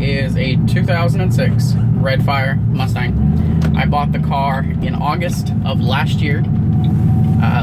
is a 2006 Redfire Mustang. I bought the car in August of last year,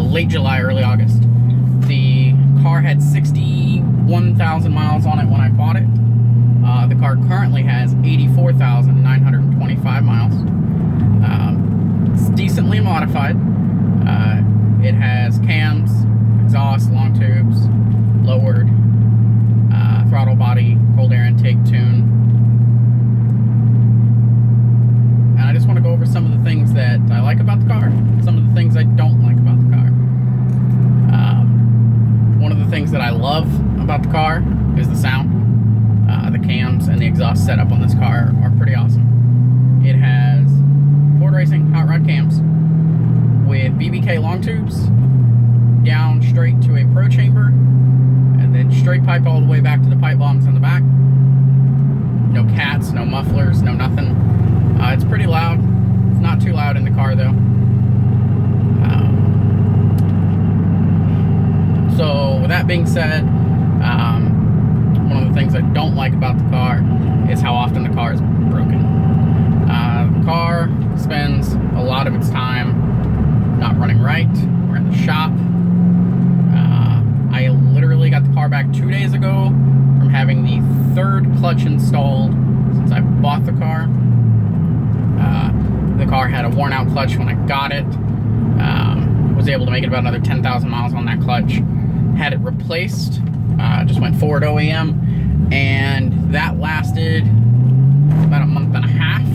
late July, early August. The car had 61,000 miles on it when I bought it. The car currently has 84,925 miles. It's decently modified. It has cams, exhaust, long tubes, lowered, throttle body, cold air intake tune. And I just want to go over some of the things that I like about the car, some of the things I don't like about the car. One of the things that I love about the car is the sound. The cams and the exhaust setup on this car are pretty awesome. It has Ford Racing hot rod cams with BBK long tubes down straight to a pro chamber, and then straight pipe all the way back to the pipe bombs in the back. No cats, no mufflers, no nothing. It's pretty loud. It's not too loud in the car though. So with that being said, one of the things I don't like about the car is how often the car is broken. The car spends a lot of its time not running right. We're in the shop. I literally got the car back 2 days ago from having the third clutch installed since I bought the car. The car had a worn out clutch when I got it. Was able to make it about another 10,000 miles on that clutch. Had it replaced, just went Ford OEM, and that lasted about a month and a half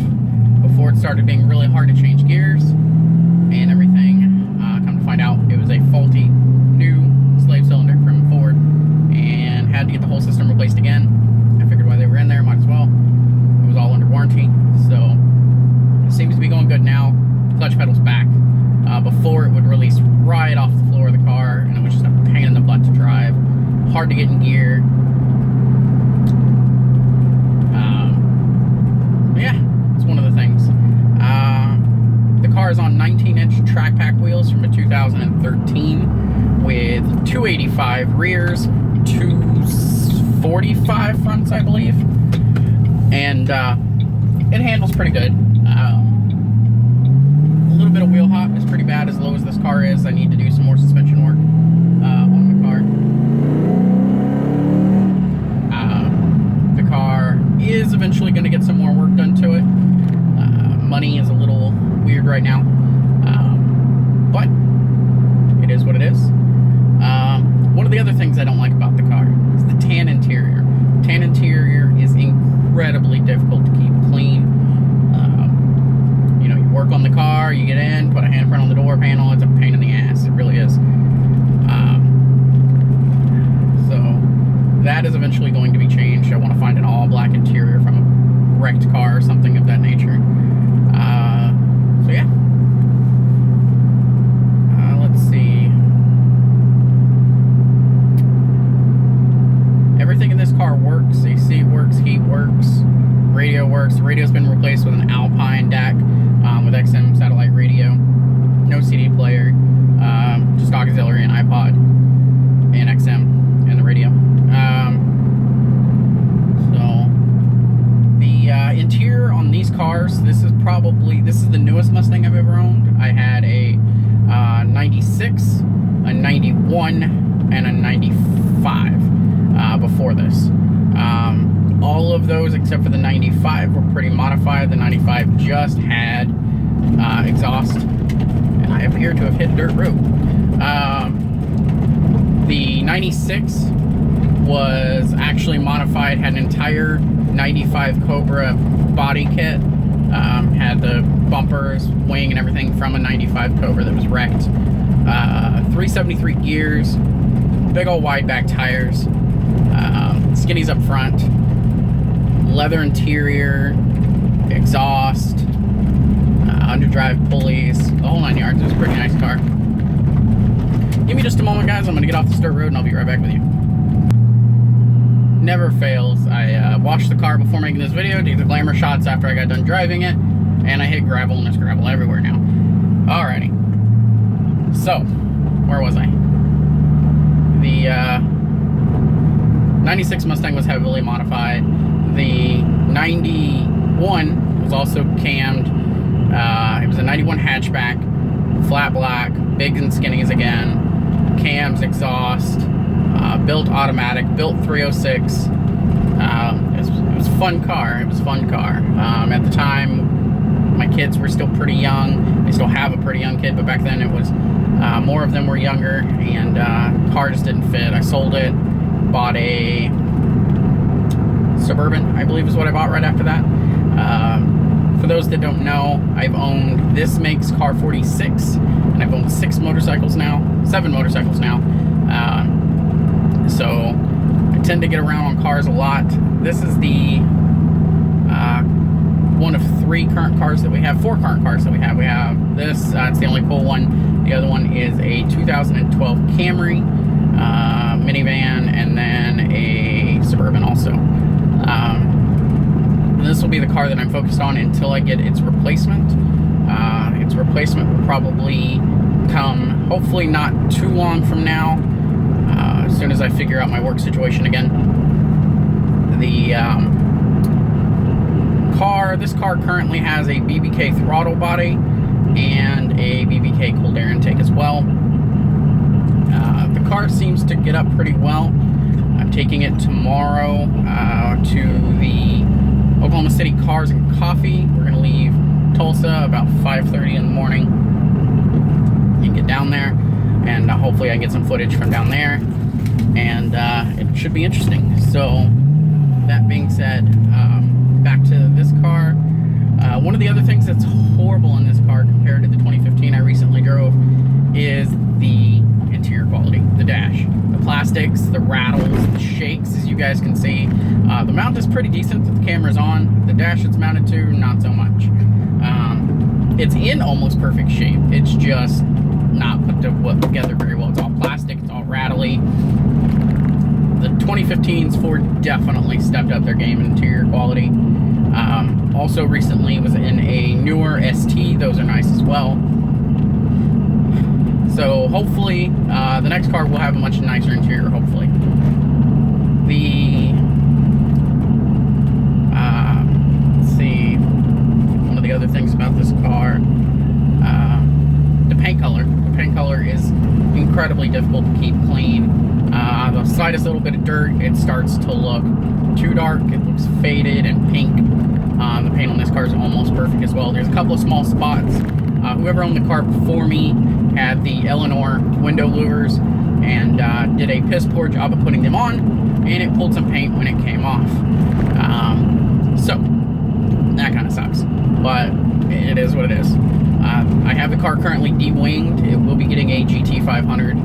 before it started being really hard to change gears and everything. Come to find out, it was a faulty new slave cylinder from Ford, and had to get the whole system replaced again. I figured while they were in there, might as well. It was all under warranty, so it seems to be going good now. Clutch pedal's back. Before, it would release right off the floor of the car, and it was just a pain in the butt to drive. Hard to get in gear. Yeah, it's one of the things. The car is on 19-inch track pack wheels from a 2013 with 285 rears, 245 fronts, I believe. And it handles pretty good. A little bit of wheel hop is pretty bad. As low as this car is, I need to do some more suspension work on the car. The car is eventually going to get some more work done to it. Money is a little weird right now, but it is what it is. One of the other things I don't like about the car is the tan interior. Tan interior is incredibly difficult to keep clean. You know, you work on the car, you get in, put a handprint on the door panel, it's a pain in the ass. It really is. So that is eventually going to be changed. I want to find an all black interior from a wrecked car or something of that nature. So yeah. Let's see. Everything in this car works. AC works, heat works, radio works. The radio's been replaced with an Alpine DAC with XM satellite radio. No CD player, just auxiliary and iPod and XM and the radio. So the interior on these cars, this is the newest Mustang I've ever owned. I had a 96, a 91, and a 95 before this. All of those except for the 95 were pretty modified. The 95 just had exhaust, and I appear to have hit dirt road. The 96 was actually modified, had an entire 95 Cobra body kit, had the bumpers, wing, and everything from a 95 Cobra that was wrecked. 373 gears, big old wide back tires, skinnies up front, leather interior, exhaust, underdrive pulleys, the whole 9 yards. It was a pretty nice car. Give me just a moment, guys. I'm going to get off this dirt road and I'll be right back with you. Never fails. I washed the car before making this video, did the glamour shots after I got done driving it, and I hit gravel, and there's gravel everywhere now. Alrighty. So, where was I? The 96 Mustang was heavily modified. The 91 was also cammed. It was a 91 hatchback, flat black, big and skinny as again, cams, exhaust, built automatic, built 306. It was a fun car. It was a fun car. At the time, my kids were still pretty young. They still have a pretty young kid, but back then it was more of them were younger, and car just didn't fit. I sold it, bought a Suburban, I believe is what I bought right after that. For those that don't know, I've owned, this makes car 46, and I've owned 7 motorcycles now. So I tend to get around on cars a lot. This is the one of 4 current cars that we have. We have this, it's the only cool one. The other one is a 2012 Camry minivan, and then a Suburban also. This will be the car that I'm focused on until I get its replacement. Its replacement will probably come, hopefully not too long from now, as soon as I figure out my work situation again. This car currently has a BBK throttle body and a BBK cooled air intake as well. The car seems to get up pretty well. I'm taking it tomorrow to the Oklahoma City Cars and Coffee. We're going to leave Tulsa about 5:30 in the morning and get down there, and hopefully I can get some footage from down there, and it should be interesting. So that being said, back to this car. One of the other things that's horrible in this car compared to the 2015 I recently drove is the interior quality, the dash. The plastics, the rattles, the shakes, as you guys can see. The mount is pretty decent that the camera's on. The dash it's mounted to, not so much. It's in almost perfect shape. It's just not put together very well. It's all plastic, it's all rattly. The 2015's Ford definitely stepped up their game in interior quality. Also recently was in a newer ST. Those are nice as well. So hopefully the next car will have a much nicer interior, hopefully. Let's see, one of the other things about this car, the paint color. The paint color is incredibly difficult to keep clean. The slightest little bit of dirt, it starts to look too dark. It looks faded and pink. The paint on this car is almost perfect as well. There's a couple of small spots. Whoever owned the car before me had the Eleanor window louvers and did a piss poor job of putting them on, and it pulled some paint when it came off. So that kind of sucks, but it is what it is. I have the car currently de-winged. It will be getting a GT500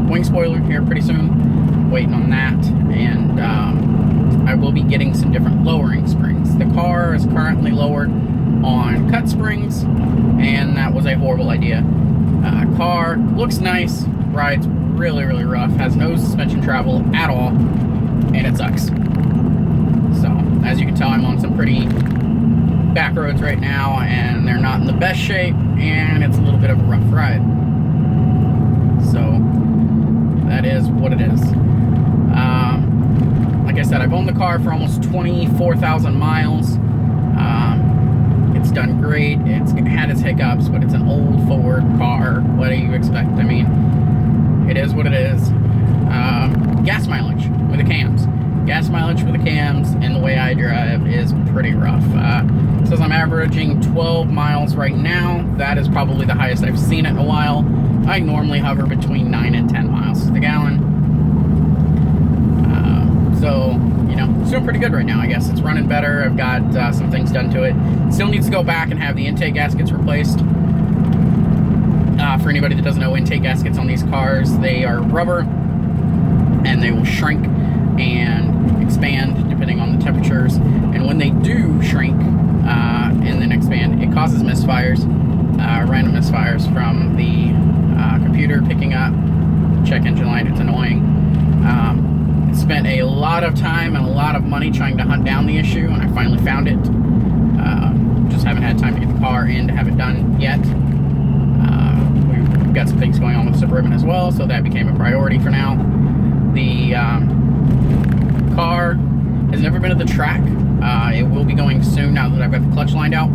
wing spoiler here pretty soon. Waiting on that, and I will be getting some different lowering springs. The car is currently lowered on cut springs, and that was a horrible idea. Car looks nice, rides really, really rough, has no suspension travel at all, and it sucks. So, as you can tell, I'm on some pretty back roads right now, and they're not in the best shape, and it's a little bit of a rough ride. So, that is what it is. Like I said, I've owned the car for almost 24,000 miles. It's done great. It's had its hiccups, but it's an old Ford car. What do you expect? I mean, it is what it is. Gas mileage with the cams. Gas mileage for the cams and the way I drive is pretty rough. It says I'm averaging 12 miles right now. That is probably the highest I've seen it in a while. I normally hover between 9 and 10 miles to the gallon. So, you know, it's doing pretty good right now, I guess. It's running better. I've got some things done to it. Still needs to go back and have the intake gaskets replaced. For anybody that doesn't know, intake gaskets on these cars, they are rubber, and they will shrink and expand depending on the temperatures. And when they do shrink and then expand, it causes misfires, random misfires from the computer picking up the check engine light. It's annoying. Spent a lot of time and a lot of money trying to hunt down the issue, and I finally found it. Just haven't had time to get the car in to have it done yet. We've got some things going on with the Suburban as well, so that became a priority for now. The car has never been to the track. It will be going soon now that I've got the clutch lined out.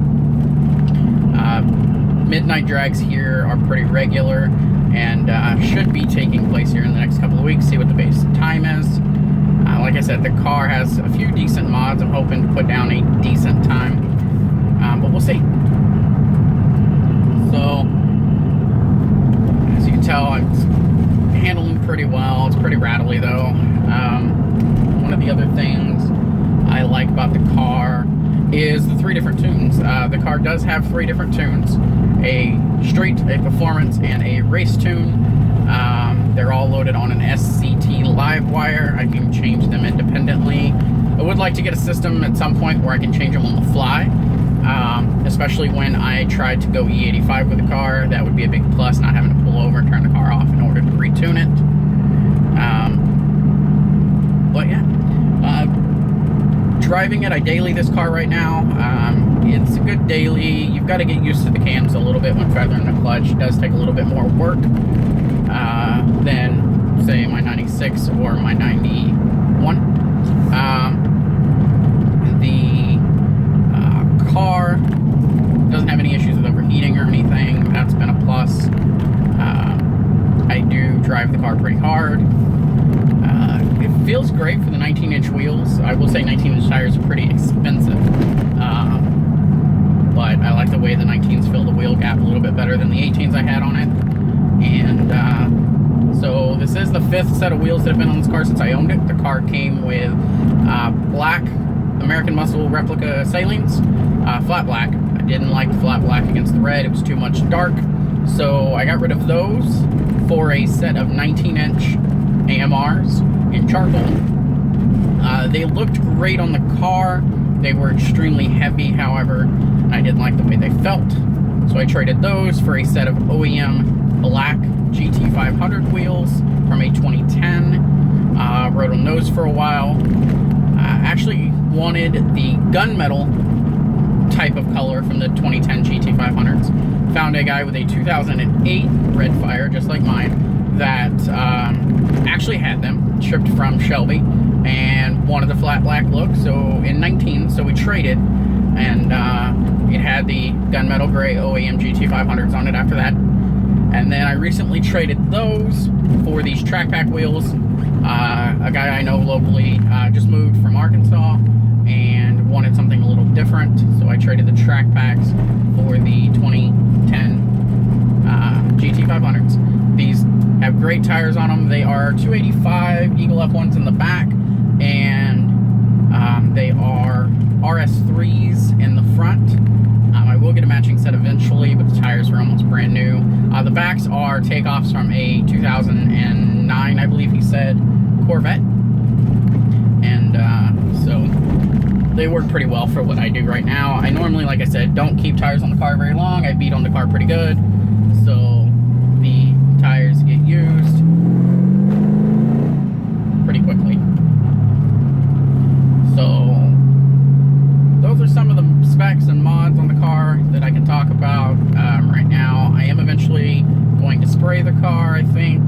Midnight drags here are pretty regular and should be taking place here in the next couple of weeks. See what the base time is. Like I said, the car has a few decent mods. I'm hoping to put down a decent time, but we'll see. So, as you can tell, I'm handling pretty well. It's pretty rattly though. One of the other things I like about the car is the 3 different tunes. The car does have 3 different tunes: a street, a performance, and a race tune. They're all loaded on an SCT live wire. I can change them independently. I would like to get a system at some point where I can change them on the fly, especially when I tried to go E85 with the car. That would be a big plus, not having to pull over and turn the car off in order to retune it. But yeah, driving it, I daily this car right now. It's a good daily. You've got to get used to the cams a little bit when feathering the clutch. It does take a little bit more work than, say, my 96 or my 91. The car doesn't have any issues with overheating or anything. That's been a plus. I do drive the car pretty hard. It feels great for the 19-inch wheels. I will say 19-inch tires are pretty expensive. But I like the way the 19s fill the wheel gap a little bit better than the 18s I had on it. And so this is the 5th set of wheels that have been on this car since I owned it. The car came with black American Muscle replica salines, flat black. I didn't like the flat black against the red. It was too much dark. So I got rid of those for a set of 19-inch AMRs in charcoal. They looked great on the car. They were extremely heavy, however, and I didn't like the way they felt. So I traded those for a set of OEM black GT500 wheels from a 2010. Rode on those for a while. Actually wanted the gunmetal type of color from the 2010 GT500s. Found a guy with a 2008 Redfire, just like mine, that actually had them, shipped from Shelby, and wanted the flat black look. So in 19, so we traded, and it had the gunmetal gray OEM GT500s on it after that. And then I recently traded those for these track pack wheels. A guy I know locally just moved from Arkansas and wanted something a little different, so I traded the track packs for the 2010 GT500s. These have great tires on them. They are 285 Eagle F1s in the back, and they are RS3s in the front. I will get a matching set eventually, but the tires are almost brand new. The backs are takeoffs from a 2009, I believe he said, Corvette. And so they work pretty well for what I do right now. I normally, like I said, don't keep tires on the car very long. I beat on the car pretty good. So the tires get used pretty quickly. So those are some of the specs and mods on the car that I can talk about right now. I am eventually going to spray the car, I think.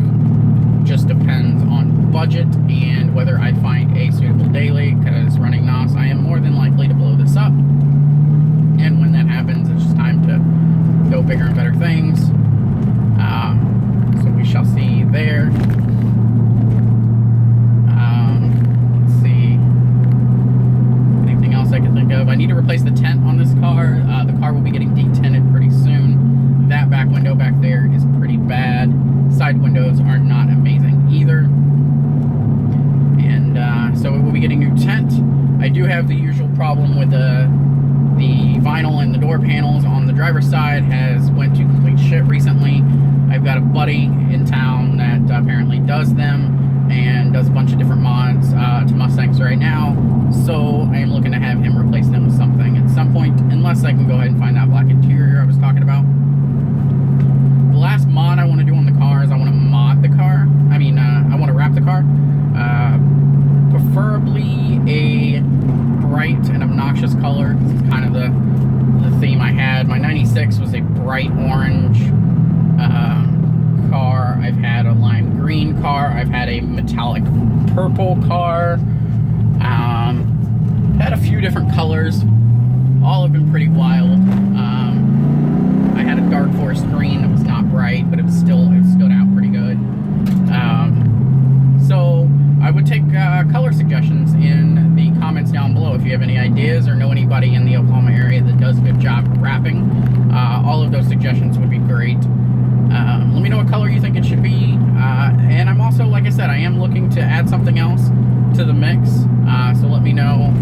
Just depends on budget and whether I find a suitable daily, because running NOS, I am more than likely to blow this up. And when that happens, it's just time to go bigger and better things. So we shall see there. Let's see. Anything else I can think of? I need to replace the tent on this car. The car will be getting detinted pretty soon. That back window back there is pretty bad. Side windows are not amazing either. And so we will be getting new tent. I do have the usual problem with the vinyl and the door panels on the driver's side has went to complete shit recently. I've got a buddy in town that apparently does them and does a bunch of different mods to Mustangs right now. So I am looking to have him replace them with something at some point, unless I can go ahead and find that black interior I was talking about. The last mod I want to do on the car is I want to mod the car. I mean, I want to wrap the car. Preferably a bright and obnoxious color. This is kind of the theme I had. My 96 was a bright orange car. I've had a lime green car. I've had a metallic purple car. Had a few different colors. All have been pretty wild. I had a dark forest green that was not bright, but it stood out pretty good. So I would take color suggestions in the comments down below. If you have any ideas or know anybody in the Oklahoma area that does a good job wrapping, all of those suggestions would be great. Let me know what color you think it should be. And I'm also, like I said, I am looking to add something else to the mix. So let me know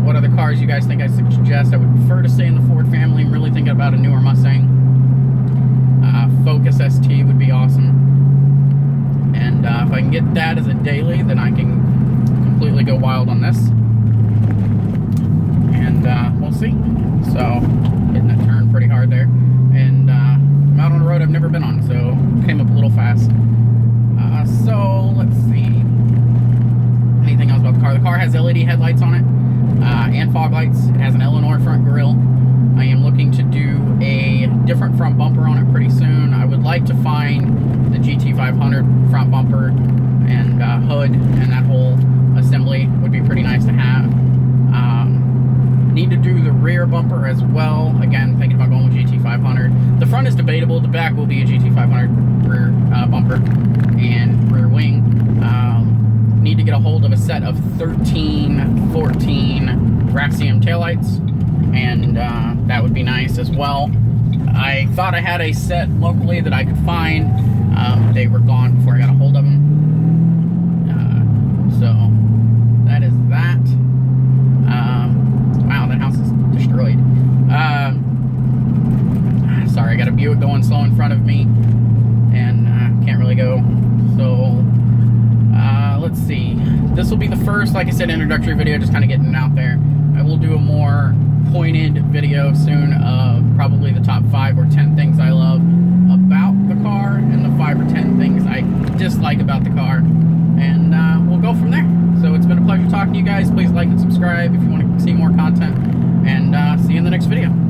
what other cars you guys think I suggest. I would prefer to stay in the Ford family. I'm really thinking about a newer Mustang. Focus ST would be awesome. And if I can get that as a daily, then I can completely go wild on this. And we'll see. So, hitting that turn pretty hard there. And I'm out on a road I've never been on, so came up a little fast. So, let's see. Anything else about the car? The car has LED headlights on it and fog lights. It has an Illinois front grille. I am looking to do a different front bumper on it pretty soon. I would like to find the GT500 front bumper and hood, and that whole assembly would be pretty nice to have. Need to do the rear bumper as well. Again, thinking about going with GT500. The front is debatable. The back will be a GT500 rear bumper and rear wing. Need to get a hold of a set of 13, 14 Raxium taillights, and that would be nice as well. I thought I had a set locally that I could find. They were gone before I got a hold of them. So that is that. Wow, that house is destroyed. Sorry, I got a Buick going slow in front of me, and can't really go. So let's see. This will be the first, like I said, introductory video, just kind of getting out there. I will do a more pointed video soon of probably the top 5 or 10 things I love about the car and the 5 or 10 things I dislike about the car, and we'll go from there. So it's been a pleasure talking to you guys. Please like and subscribe if you want to see more content, and see you in the next video.